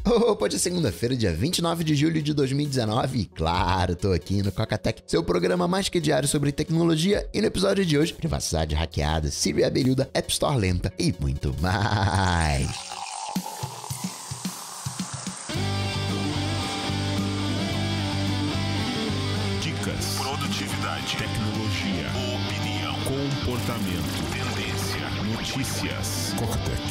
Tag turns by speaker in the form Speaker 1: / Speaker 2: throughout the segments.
Speaker 1: Opa, de segunda-feira, dia 29 de julho de 2019, e claro, tô aqui no Cocatec, seu programa mais que diário sobre tecnologia, e no episódio de hoje, privacidade hackeada, Siri abelhuda, App Store lenta e muito mais.
Speaker 2: Dicas, produtividade, tecnologia, opinião, comportamento, tendência, notícias. Cocatec.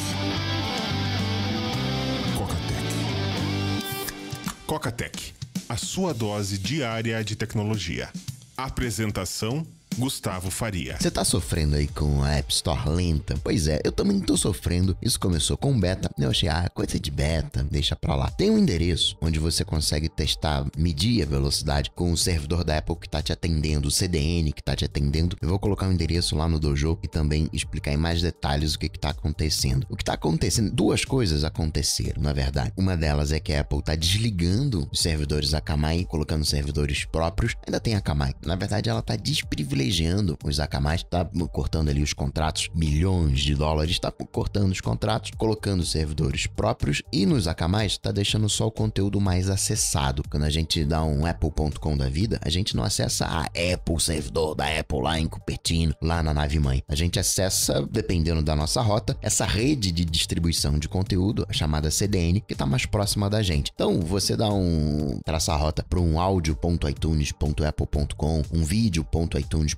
Speaker 2: Cocatec, a sua dose diária de tecnologia. Apresentação: Gustavo Faria.
Speaker 1: Você tá sofrendo aí com a App Store lenta? Pois é, eu também tô sofrendo. Isso começou com beta. Eu achei, coisa de beta, deixa pra lá. Tem um endereço onde você consegue testar, medir a velocidade com o servidor da Apple que tá te atendendo, o CDN que tá te atendendo. Eu vou colocar um endereço lá no Dojo e também explicar em mais detalhes o que tá acontecendo. O que tá acontecendo, duas coisas aconteceram, na verdade. Uma delas é que a Apple tá desligando os servidores Akamai, colocando servidores próprios. Ainda tem Akamai. Na verdade, ela tá desprivilegiando os Akamai, tá cortando ali os contratos, milhões de dólares, tá cortando os contratos, colocando servidores próprios, e nos Akamai tá deixando só o conteúdo mais acessado. Quando a gente dá um apple.com da vida, a gente não acessa a Apple, servidor da Apple lá em Cupertino, lá na nave mãe. A gente acessa, dependendo da nossa rota, essa rede de distribuição de conteúdo, a chamada CDN, que tá mais próxima da gente. Então, você dá traça a rota para um audio.itunes.apple.com, um vídeo.itunes.apple.com,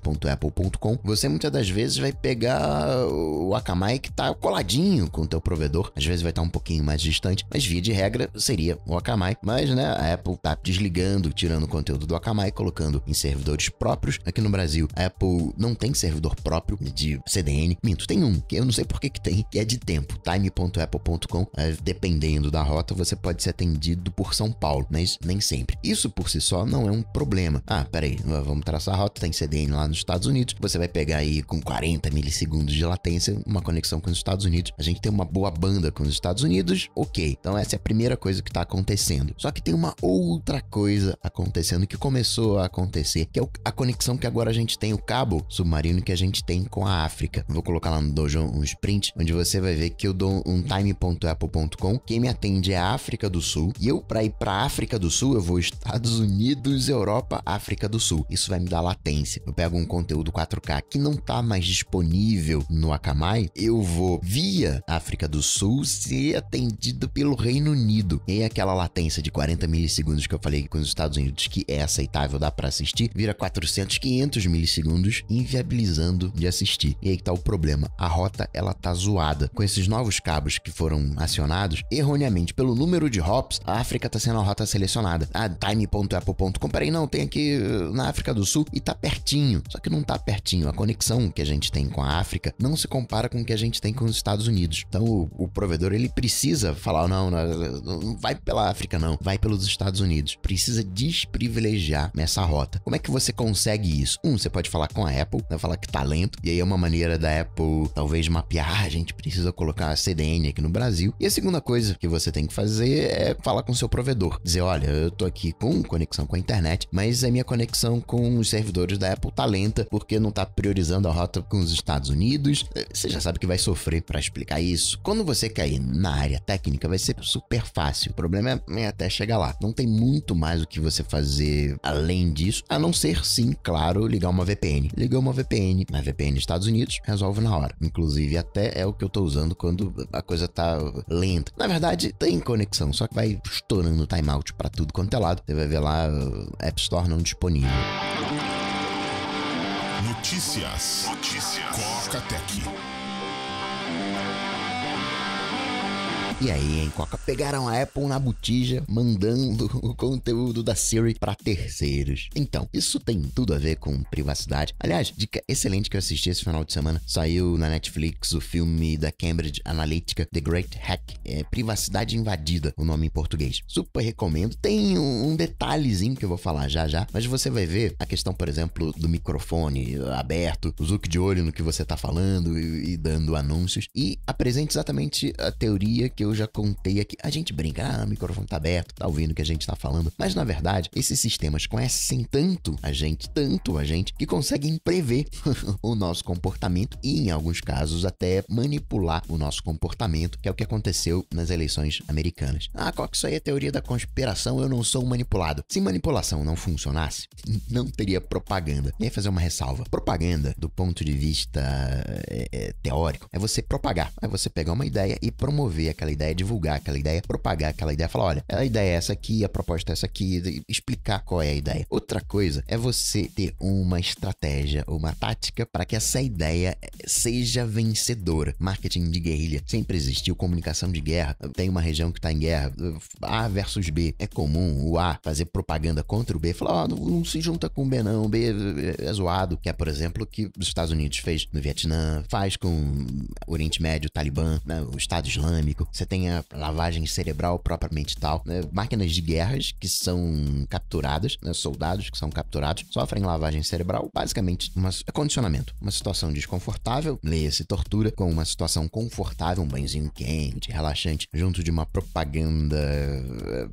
Speaker 1: você muitas das vezes vai pegar o Akamai que tá coladinho com o teu provedor, às vezes vai estar um pouquinho mais distante, mas via de regra seria o Akamai, mas né, a Apple tá desligando, tirando o conteúdo do Akamai, colocando em servidores próprios. Aqui no Brasil, a Apple não tem servidor próprio de CDN, tem um, que eu não sei por que tem, que é de tempo, time.apple.com, dependendo da rota, você pode ser atendido por São Paulo, mas nem sempre. Isso por si só não é um problema. Peraí, vamos traçar a rota, tem CDN lá nos Estados Unidos, você vai pegar aí com 40 milissegundos de latência uma conexão com os Estados Unidos. A gente tem uma boa banda com os Estados Unidos, ok. Então essa é a primeira coisa que tá acontecendo. Só que tem uma outra coisa acontecendo que começou a acontecer, que é a conexão que agora a gente tem, o cabo submarino que a gente tem com a África. Vou colocar lá no Dojo um sprint, onde você vai ver que eu dou um time.apple.com, quem me atende é a África do Sul, e eu pra ir pra África do Sul, eu vou Estados Unidos, Europa, África do Sul. Isso vai me dar latência. Eu pego um conteúdo 4K que não tá mais disponível no Akamai, eu vou via África do Sul ser atendido pelo Reino Unido. E aí aquela latência de 40 milissegundos que eu falei com os Estados Unidos que é aceitável, dá pra assistir, vira 400, 500 milissegundos, inviabilizando de assistir. E aí que tá o problema, a rota ela tá zoada. Com esses novos cabos que foram acionados, erroneamente pelo número de hops, a África tá sendo a rota selecionada. time.apple.com, peraí, não, tem aqui na África do Sul e tá pertinho. Só que não tá pertinho. A conexão que a gente tem com a África não se compara com o que a gente tem com os Estados Unidos. Então o provedor ele precisa falar, não vai pela África não, vai pelos Estados Unidos. Precisa desprivilegiar nessa rota. Como é que você consegue isso? Você pode falar com a Apple, vai falar que tá lento, e aí é uma maneira da Apple talvez mapear, a gente precisa colocar a CDN aqui no Brasil. E a segunda coisa que você tem que fazer é falar com o seu provedor. Dizer, olha, eu tô aqui com conexão com a internet, mas a minha conexão com os servidores da Apple tá lenta, porque não tá priorizando a rota com os Estados Unidos. Você já sabe que vai sofrer para explicar isso. Quando você cair na área técnica, vai ser super fácil. O problema é até chegar lá. Não tem muito mais o que você fazer além disso, a não ser, sim, claro, ligar uma VPN. Ligou uma VPN, na VPN Estados Unidos, resolve na hora. Inclusive, até é o que eu tô usando quando a coisa tá lenta. Na verdade, tem conexão, só que vai estourando timeout para tudo quanto é lado. Você vai ver lá, App Store não disponível.
Speaker 2: Notícias. Cocatec.
Speaker 1: E aí, hein, Coca? Pegaram a Apple na botija, mandando o conteúdo da Siri para terceiros. Então, isso tem tudo a ver com privacidade. Aliás, dica excelente que eu assisti esse final de semana. Saiu na Netflix o filme da Cambridge Analytica, The Great Hack. Privacidade Invadida, o nome em português. Super recomendo. Tem um detalhezinho que eu vou falar já, mas você vai ver a questão, por exemplo, do microfone aberto, o zoom de olho no que você tá falando e dando anúncios. E apresenta exatamente a teoria que eu já contei aqui. A gente brinca, o microfone tá aberto, tá ouvindo o que a gente tá falando. Mas, na verdade, esses sistemas conhecem tanto a gente, que conseguem prever o nosso comportamento e, em alguns casos, até manipular o nosso comportamento, que é o que aconteceu nas eleições americanas. Qual que isso aí é teoria da conspiração? Eu não sou um manipulado. Se manipulação não funcionasse, não teria propaganda. E aí fazer uma ressalva. Propaganda, do ponto de vista teórico, é você propagar. É você pegar uma ideia e promover aquela ideia, divulgar aquela ideia, propagar aquela ideia, falar, olha, a ideia é essa aqui, a proposta é essa aqui, explicar qual é a ideia. Outra coisa é você ter uma estratégia, uma tática para que essa ideia seja vencedora. Marketing de guerrilha sempre existiu, comunicação de guerra. Tem uma região que está em guerra, A versus B. É comum o A fazer propaganda contra o B, falar, não se junta com o B não, o B é zoado, que é, por exemplo, o que os Estados Unidos fez no Vietnã, faz com o Oriente Médio, o Talibã, né, o Estado Islâmico. Você tem a lavagem cerebral propriamente tal, né, máquinas de guerras que são capturadas, né, soldados que são capturados, sofrem lavagem cerebral, basicamente condicionamento. Uma situação desconfortável, leia-se tortura, com uma situação confortável, um banhozinho quente, relaxante, junto de uma propaganda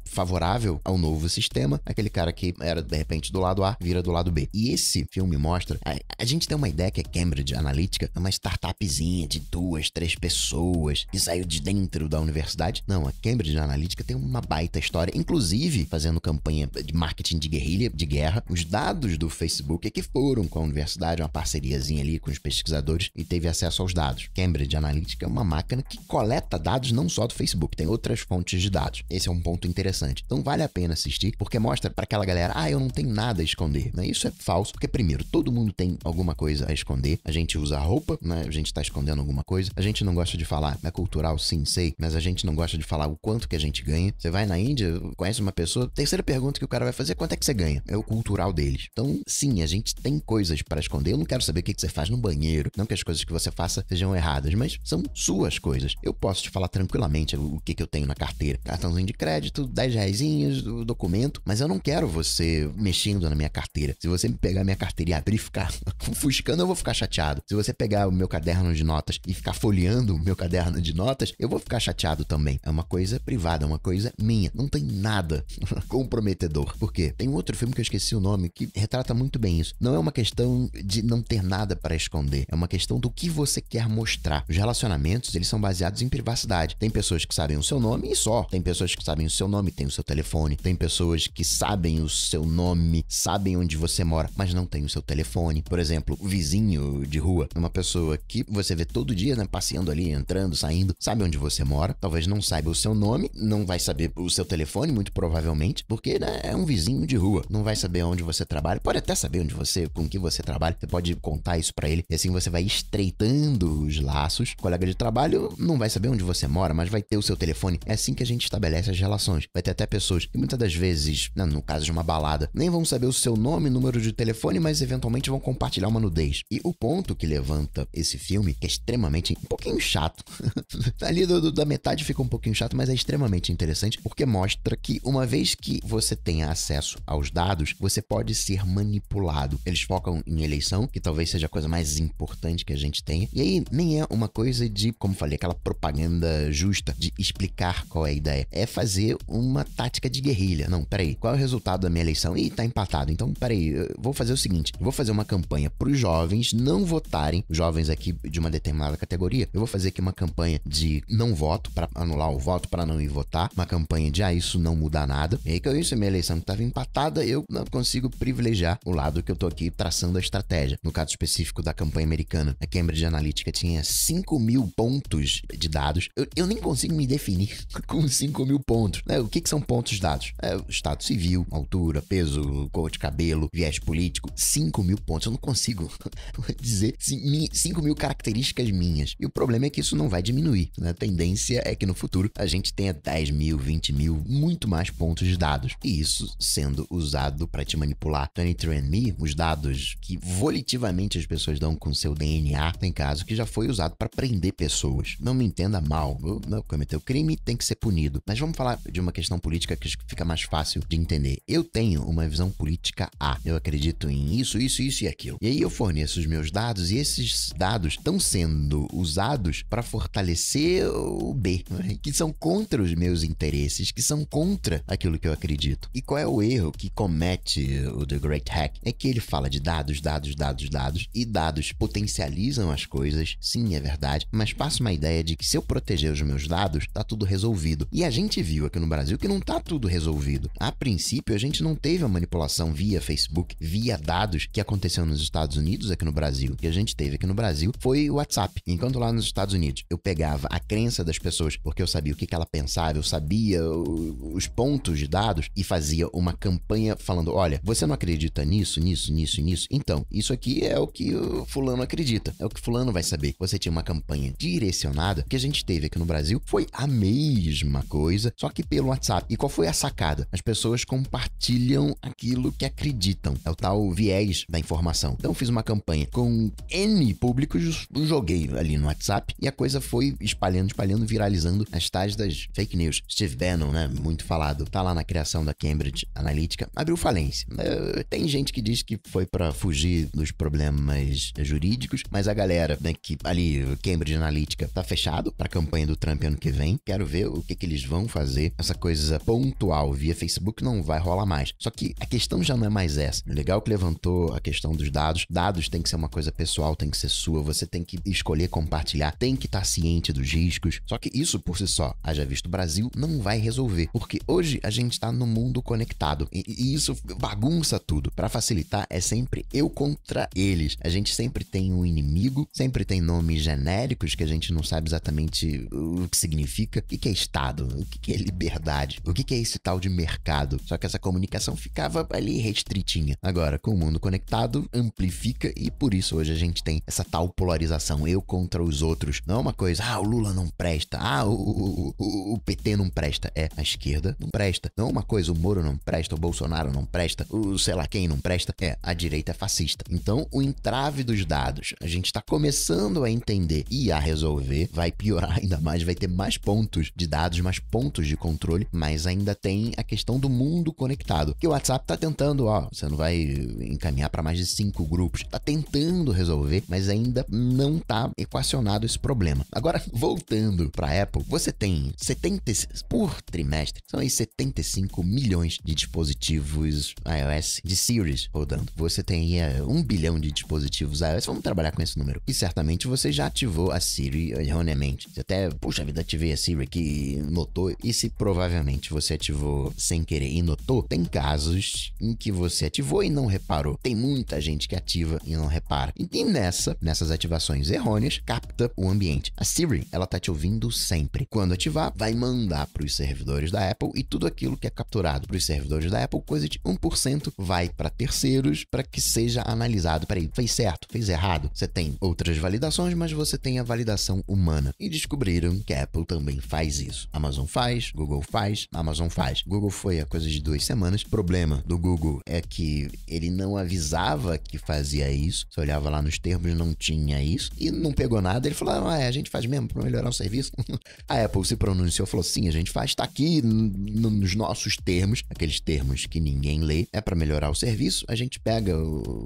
Speaker 1: favorável ao novo sistema, aquele cara que era, de repente, do lado A, vira do lado B. E esse filme mostra, a gente tem uma ideia que é Cambridge Analytica, é uma startupzinha de 2, 3 pessoas que saiu de dentro da universidade. Não, a Cambridge Analytica tem uma baita história, inclusive fazendo campanha de marketing de guerrilha, de guerra. Os dados do Facebook é que foram com a universidade, uma parceriazinha ali com os pesquisadores e teve acesso aos dados. Cambridge Analytica é uma máquina que coleta dados não só do Facebook, tem outras fontes de dados. Esse é um ponto interessante. Então vale a pena assistir, porque mostra para aquela galera, eu não tenho nada a esconder, né? Isso é falso, porque primeiro, todo mundo tem alguma coisa a esconder. A gente usa roupa, né? A gente tá escondendo alguma coisa. A gente não gosta de falar, é cultural, sim, sei, mas a gente não gosta de falar o quanto que a gente ganha. Você vai na Índia, conhece uma pessoa, terceira pergunta que o cara vai fazer, quanto é que você ganha? É o cultural deles. Então, sim, a gente tem coisas para esconder. Eu não quero saber o que você faz no banheiro, não que as coisas que você faça sejam erradas, mas são suas coisas. Eu posso te falar tranquilamente o que eu tenho na carteira. Cartãozinho de crédito, 10 reaisinhos, do documento, mas eu não quero você mexendo na minha carteira. Se você me pegar minha carteira e abrir e ficar ofuscando, eu vou ficar chateado. Se você pegar o meu caderno de notas e ficar folheando o meu caderno de notas, eu vou ficar chateado também. É uma coisa privada, é uma coisa minha. Não tem nada comprometedor. Por quê? Tem um outro filme que eu esqueci o nome que retrata muito bem isso. Não é uma questão de não ter nada para esconder. É uma questão do que você quer mostrar. Os relacionamentos, eles são baseados em privacidade. Tem pessoas que sabem o seu nome e só. Tem pessoas que sabem o seu nome, tem o seu telefone. Tem pessoas que sabem o seu nome, sabem onde você mora, mas não tem o seu telefone. Por exemplo, o vizinho de rua, uma pessoa que você vê todo dia, né, passeando ali, entrando, saindo, sabe onde você mora, talvez não saiba o seu nome, não vai saber o seu telefone, muito provavelmente, porque, né, é um vizinho de rua, não vai saber onde você trabalha, pode até saber onde você, com que você trabalha, você pode contar isso pra ele, e assim você vai estreitando os laços. O colega de trabalho não vai saber onde você mora, mas vai ter o seu telefone. É assim que a gente estabelece as relações. Vai ter até pessoas que muitas das vezes, no caso de uma balada, nem vão saber o seu nome, número de telefone, mas eventualmente vão compartilhar uma nudez. E o ponto que levanta esse filme, que é extremamente, um pouquinho chato, ali da metade fica um pouquinho chato, mas é extremamente interessante, porque mostra que uma vez que você tenha acesso aos dados, você pode ser manipulado. Eles focam em eleição, que talvez seja a coisa mais importante que a gente tenha, e aí nem é uma coisa de, como falei, aquela propaganda justa, de explicar qual é a ideia. É fazer uma tática de guerrilha. Não, peraí, qual é o resultado da minha eleição? Ih, tá empatado. Então, peraí, eu vou fazer o seguinte, eu vou fazer uma campanha pros jovens não votarem, jovens aqui de uma determinada categoria, eu vou fazer aqui uma campanha de não voto, pra anular o voto, pra não ir votar, uma campanha de, isso não muda nada. E aí que eu isso, minha eleição que tava empatada, eu não consigo privilegiar o lado que eu tô aqui traçando a estratégia. No caso específico da campanha americana, a Cambridge Analytica tinha 5.000 pontos de dados. Eu nem consigo me definir com 5.000 pontos, né? O que são pontos dados? É o estado civil, altura, peso, cor de cabelo, viés político. 5.000 pontos. Eu não consigo dizer 5.000 características minhas. E o problema é que isso não vai diminuir, né? A tendência é que no futuro a gente tenha 10.000, 20.000, muito mais pontos de dados. E isso sendo usado para te manipular. 23andMe, os dados que volitivamente as pessoas dão com seu DNA, tem caso que já foi usado para prender pessoas. Não me entenda mal. Cometeu crime, tem que ser punido. Mas vamos falar de uma questão política que fica mais fácil de entender. Eu tenho uma visão política A. Eu acredito em isso e aquilo. E aí eu forneço os meus dados e esses dados estão sendo usados para fortalecer o B, que são contra os meus interesses, que são contra aquilo que eu acredito. E qual é o erro que comete o The Great Hack? É que ele fala de dados, e dados potencializam as coisas, sim, é verdade, mas passa uma ideia de que se eu proteger os meus dados, tá tudo resolvido. E a gente viu aqui no Brasil que não tá tudo resolvido. A princípio, a gente não teve a manipulação via Facebook, via dados que aconteceu nos Estados Unidos aqui no Brasil. O que a gente teve aqui no Brasil foi o WhatsApp. Enquanto lá nos Estados Unidos eu pegava a crença das pessoas, porque eu sabia o que ela pensava, eu sabia os pontos de dados e fazia uma campanha falando, olha, você não acredita nisso, então, isso aqui é o que o fulano acredita, é o que fulano vai saber. Você tinha uma campanha direcionada. O que a gente teve aqui no Brasil foi a mesma coisa, só que pelo WhatsApp. E qual foi a sacada? As pessoas compartilham aquilo que acreditam. É o tal viés da informação. Então eu fiz uma campanha com N públicos, joguei ali no WhatsApp e a coisa foi espalhando, viralizando as tais das fake news. Steve Bannon, né, muito falado, tá lá na criação da Cambridge Analytica, abriu falência. Tem gente que diz que foi pra fugir dos problemas jurídicos, mas a galera, né, que ali, Cambridge Analytica, tá fechado pra campanha do Trump ano que vem. Quero ver o que eles vão fazer. Essa coisa pontual via Facebook não vai rolar mais. Só que a questão já não é mais essa. Legal que levantou a questão dos dados. Dados tem que ser uma coisa pessoal, tem que ser sua. Você tem que escolher compartilhar, tem que estar ciente dos riscos. Só que isso por si só, haja visto o Brasil, não vai resolver. Porque hoje a gente tá no mundo conectado. E isso bagunça tudo. Pra facilitar, é sempre eu contra eles. A gente sempre tem um inimigo, sempre tem nomes genéricos que a gente não sabe exatamente o que significa. O que é Estado? O que é liberdade? O que é esse tal de mercado? Só que essa comunicação ficava ali restritinha. Agora, com o mundo conectado, amplifica e por isso hoje a gente tem essa tal polarização, eu contra os outros. Não é uma coisa, o Lula não presta, o PT não presta. A esquerda não presta. Não é uma coisa, o Moro não presta, o Bolsonaro não presta, o sei lá quem não presta. A direita é fascista. Então, o entrave dos dados, a gente tá começando a entender e a resolver, vai piorar ainda mais, vai ter mais pontos de dados, mais pontos de controle, mas ainda tem a questão do mundo conectado, que o WhatsApp tá tentando, você não vai encaminhar para mais de 5 grupos, tá tentando resolver, mas ainda não tá equacionado esse problema. Agora, voltando pra Apple, você tem 76, por trimestre, são aí 75 milhões de dispositivos iOS de Series rodando. Você tem 1 bilhão de dispositivos iOS, vamos trabalhar com esse número. E certamente você já ativou a Siri erroneamente. Você até, puxa vida, ativei a Siri aqui, notou. E se provavelmente você ativou sem querer e notou, tem casos em que você ativou e não reparou. Tem muita gente que ativa e não repara. E nessas ativações errôneas, capta o ambiente. A Siri, ela tá te ouvindo sempre. Quando ativar, vai mandar para os servidores da Apple e tudo aquilo que é capturado para os servidores da Apple, coisa de 1%, vai para terceiros para que seja analisado. Peraí, fez certo, fez errado? Você tem outras validações, mas você tem a validação humana. E descobriram que a Apple também faz isso. Amazon faz, Google faz, Amazon faz. Google foi há coisa de 2 semanas. O problema do Google é que ele não avisava que fazia isso. Você olhava lá nos termos, não tinha isso. E não pegou nada. Ele falou, a gente faz mesmo para melhorar o serviço. A Apple se pronunciou, falou, sim, a gente faz. Tá aqui nos nossos termos, aqueles termos que ninguém lê. É para melhorar o serviço. A gente pega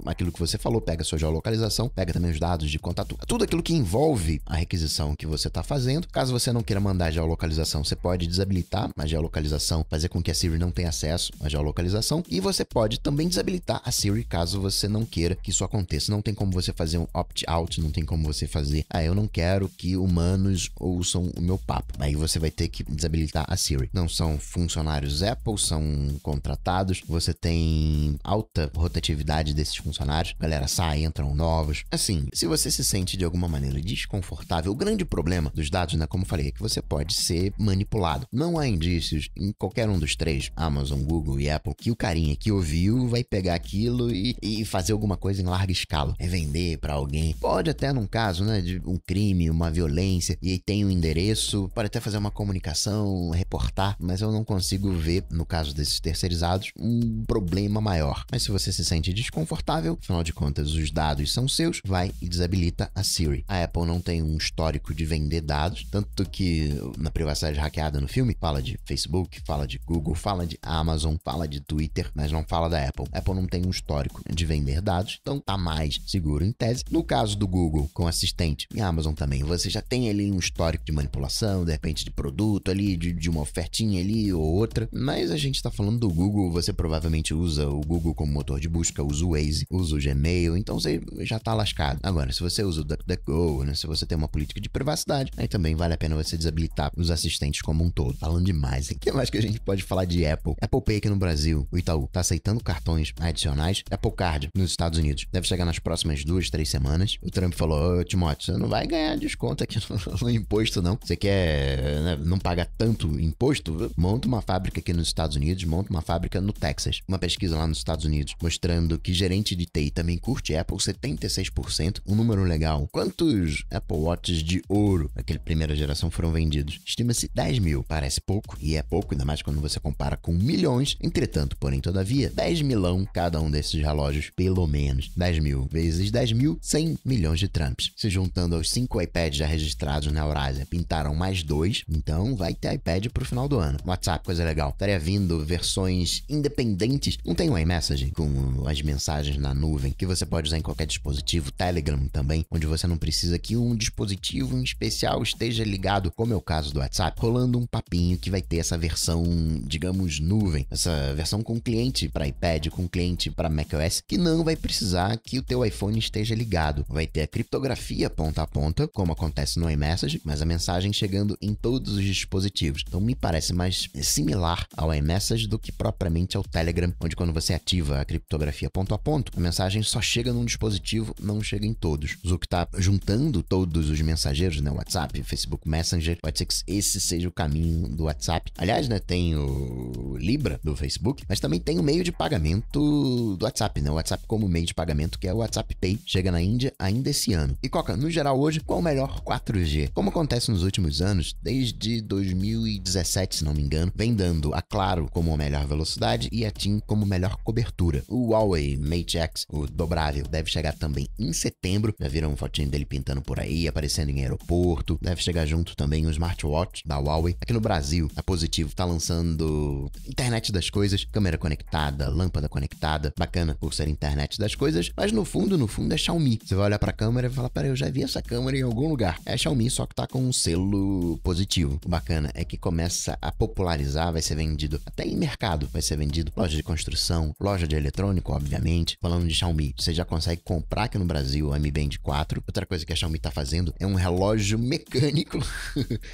Speaker 1: aquilo que você falou, pega a sua geolocalização, pega também os dados de contato. Tudo aquilo que envolve a requisição que você está fazendo. Caso você não queira mandar a geolocalização, você pode desabilitar a geolocalização, fazer com que a Siri não tenha acesso à geolocalização. E você pode também desabilitar a Siri caso você não queira que isso aconteça. Não tem como você fazer um opt-out, não tem como você fazer, eu não quero que humanos ouçam o meu papo. Aí você vai ter que desabilitar a Siri. Não são funcionários Apple, são contratados. Você tem alta rotatividade desses funcionários. Galera sai, entram novos. Assim, se você se sente de alguma maneira desconfortável, o grande problema dos dados, né, como eu falei, é que você pode ser manipulado. Não há indícios em qualquer um dos três, Amazon, Google e Apple, que o carinha que ouviu vai pegar aquilo e fazer alguma coisa em larga escala. É vender pra alguém. Pode até num caso, né, de um crime, uma violência, e aí tem um endereço, pode até fazer uma comunicação, reportar, mas eu não consigo ver, no caso desses terceirizados, um problema maior. Mas se você se sente desconfortável, afinal de contas, os dados são seus, vai e desabilita a Siri. A Apple não tem um histórico de vender dados, tanto que na privacidade hackeada no filme, fala de Facebook, fala de Google, fala de Amazon, fala de Twitter, mas não fala da Apple. A Apple não tem um histórico de vender dados, então tá mais seguro em tese. No caso do Google, com assistente, e a Amazon também, você já tem ali um histórico de manipulação, de repente de produto ali, de uma ofertinha ali ou outra. Mas a gente tá falando do Google, você provavelmente usa o Google como motor de busca, usa o Waze, usa o Gmail, então você já tá lascado. Agora, se você usa o DuckDuckGo, né, se você tem uma política de privacidade, aí também vale a pena você desabilitar os assistentes como um todo. Falando demais, o que mais que a gente pode falar de Apple? Apple Pay aqui no Brasil, o Itaú tá aceitando cartões adicionais. Apple Card nos Estados Unidos deve chegar nas próximas 2-3 semanas. O Trump falou: ô Timóteo, você não vai ganhar desconto aqui no imposto não. Você quer, né, não pagar tanto imposto? Monta uma fábrica aqui nos Estados Unidos, monta uma fábrica no Texas. Uma pesquisa lá nos Estados Unidos mostrando que gerente de TI também curte Apple, 76%, um número legal. Quantos Apple Watches de ouro daquela primeira geração foram vendidos? Estima-se 10 mil. Parece pouco, e é pouco, ainda mais quando você compara com milhões. Entretanto, porém, todavia, 10 milão cada um desses relógios, pelo menos. 10 mil vezes 10 mil, 100 milhões de Trumps. Se juntando aos 5 iPads já registrados na Eurásia, pintaram mais 2, então vai ter iPad pro final do ano. WhatsApp, coisa legal. Estaria vindo versões independentes. Não tem o iMessage com as mensagens na nuvem, que você pode usar em qualquer dispositivo. Telegram também, onde você não precisa que um dispositivo em especial esteja ligado, como é o caso do WhatsApp, rolando um papinho que vai ter essa versão, digamos, nuvem. Essa versão com cliente para iPad, com cliente para macOS, que não vai precisar que o teu iPhone esteja ligado. Vai ter a criptografia ponta a ponta, como acontece no iMessage, mas a mensagem chegando em todos os dispositivos. Então me parece mais similar ao iMessage do que propriamente ao Telegram, onde quando você ativa a criptografia ponto a ponto, a mensagem só chega num dispositivo, não chega em todos. O Zuck tá juntando todos os mensageiros, né? WhatsApp, Facebook Messenger, pode ser que esse seja o caminho do WhatsApp. Aliás, né, tem o Libra do Facebook, mas também tem o meio de pagamento do WhatsApp, né? O WhatsApp como meio de pagamento, que é o WhatsApp Pay, chega na Índia ainda esse ano. E Coca, no geral hoje, qual o melhor 4G? Como acontece nos últimos anos, desde 2017, se não me engano, vem dando a Claro como a melhor velocidade e a TIM como melhor cobertura. O Huawei Mate X, o dobrável, deve chegar também em setembro. Já viram fotinho dele pintando por aí, aparecendo em aeroporto. Deve chegar junto também o smartwatch da Huawei. Aqui no Brasil, a Positivo tá lançando internet das coisas, câmera conectada, lâmpada conectada, bacana por ser internet das coisas, mas no fundo é Xiaomi. Você vai olhar pra câmera e falar: peraí, eu já vi essa câmera em algum lugar. É Xiaomi, só que tá com um selo Positivo. O bacana é que começa a popularizar, vai ser vendido até em mercado, vai ser vendido loja de construção, loja de eletrônico, obviamente. Falando de Xiaomi, você já consegue comprar aqui no Brasil o Mi Band 4. Outra coisa que a Xiaomi tá fazendo é um relógio mecânico,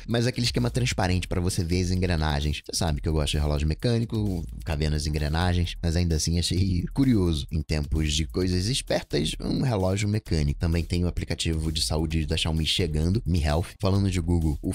Speaker 1: mas aquele esquema transparente para você ver as engrenagens. Você sabe que eu gosto de relógio mecânico, cabendo as engrenagens, mas ainda assim achei curioso. Em tempos de coisas espertas, um relógio mecânico. Também tem o aplicativo de saúde da Xiaomi chegando, Mi Health. Falando de Google, o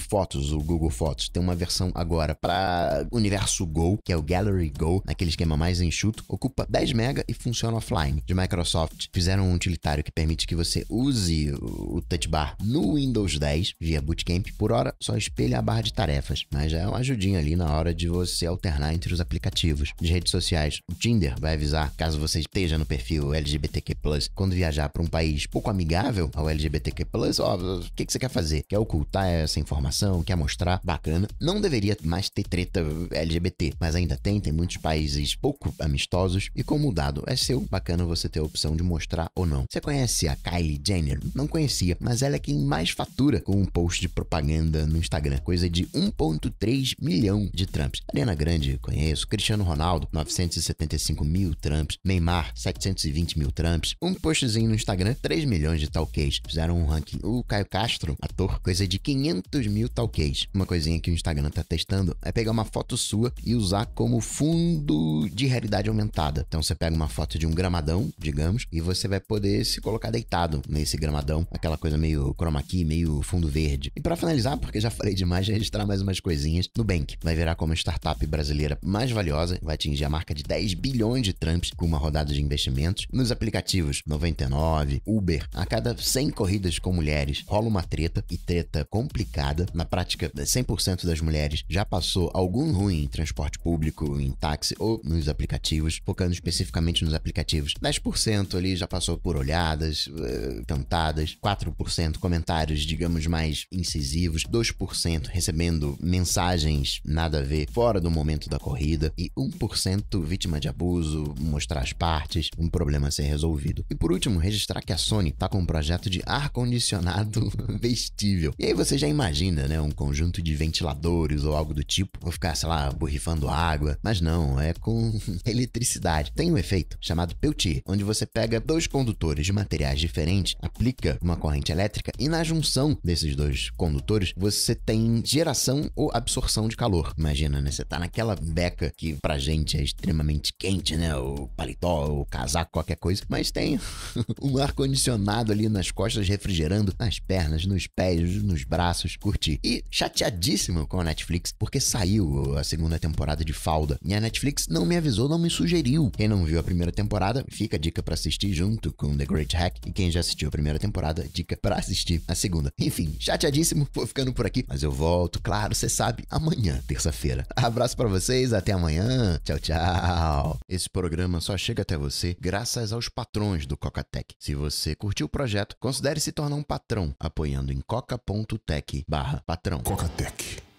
Speaker 1: Google Fotos, tem uma versão agora para Universo Go, que é o Gallery Go, aquele esquema mais enxuto, ocupa 10 MB e funciona offline. De Microsoft, fizeram um utilitário que permite que você use o Touch Bar no Windows 10 via Bootcamp. Por hora, só espelha a barra de tarefas, mas já é uma ajudinha ali na hora de você alternar entre os aplicativos. De redes sociais, o Tinder vai avisar, caso você esteja no perfil LGBTQ+, quando viajar para um país pouco amigável ao LGBTQ+, o que você quer fazer? Quer ocultar essa informação? Quer mostrar? Bacana. Não deveria mais ter treta LGBT, mas ainda tem muitos países pouco amistosos e como o dado é seu, bacana você ter a opção de mostrar ou não. Você conhece a Kylie Jenner? Não conhecia, mas ela é quem mais fatura com um post de propaganda no Instagram, coisa de 1,3 milhão de Trumps. Ariana Grande, conheço. Cristiano Ronaldo, 975 mil Trumps. Neymar, 720 mil Trumps. Um postzinho no Instagram, 3 milhões de talkies. Fizeram um ranking. O Caio Castro, ator, coisa de 500 mil talkies. Uma coisinha que o Instagram tá testando é pegar uma foto sua e usar como fundo de realidade aumentada. Então você pega uma foto de um gramadão, digamos, e você vai poder se colocar deitado nesse gramadão, aquela coisa meio chroma key, meio fundo verde. E para finalizar, porque já falei demais, registrar mais umas coisinhas, Nubank vai virar como a startup brasileira mais valiosa, vai atingir a marca de 10 bilhões de Trumps com uma rodada de investimentos. Nos aplicativos 99, Uber, a cada 100 corridas com mulheres rola uma treta, e treta complicada. Na prática, 100% das mulheres já passou algum ruim em transporte público, em táxi ou nos aplicativos, focando especificamente nos aplicativos. 10% ali já passou por olhadas, cantadas, 4% comentários, digamos, mais incisivos, 2% recebendo mensagens nada a ver fora do momento da corrida e 1% vítima de abuso, mostrar as partes, um problema a ser resolvido. E por último, registrar que a Sony tá com um projeto de ar-condicionado vestível. E aí você já imagina, né, um conjunto de ventiladores ou algo do tipo, vou ficar, sei lá, borrifando água, mas não, é com eletricidade. Tem um efeito chamado Peltier, onde você pega dois condutores de materiais diferentes, aplica uma corrente elétrica e na junção desses dois condutores você tem geração ou absorção de calor. Imagina, né, você tá naquela beca que pra gente é extremamente quente, né, o paletó, o casaco, qualquer coisa, mas tem um ar-condicionado ali nas costas, refrigerando nas pernas, nos pés, nos braços, curti. E chateadíssimo com a Netflix, porque saiu a segunda temporada de Falda. E a Netflix não me avisou, não me sugeriu. Quem não viu a primeira temporada, fica a dica pra assistir junto com The Great Hack. E quem já assistiu a primeira temporada, dica pra assistir a segunda. Enfim, chateadíssimo, vou ficando por aqui, mas eu volto, claro, você sabe, amanhã, terça-feira. Abraço pra vocês, até amanhã. Tchau, tchau. Esse programa só chega até você graças aos patrões do Coca-Tech. Se você curtiu o projeto, considere se tornar um patrão, apoiando em coca.tech/patrão.
Speaker 2: Coca-Tech.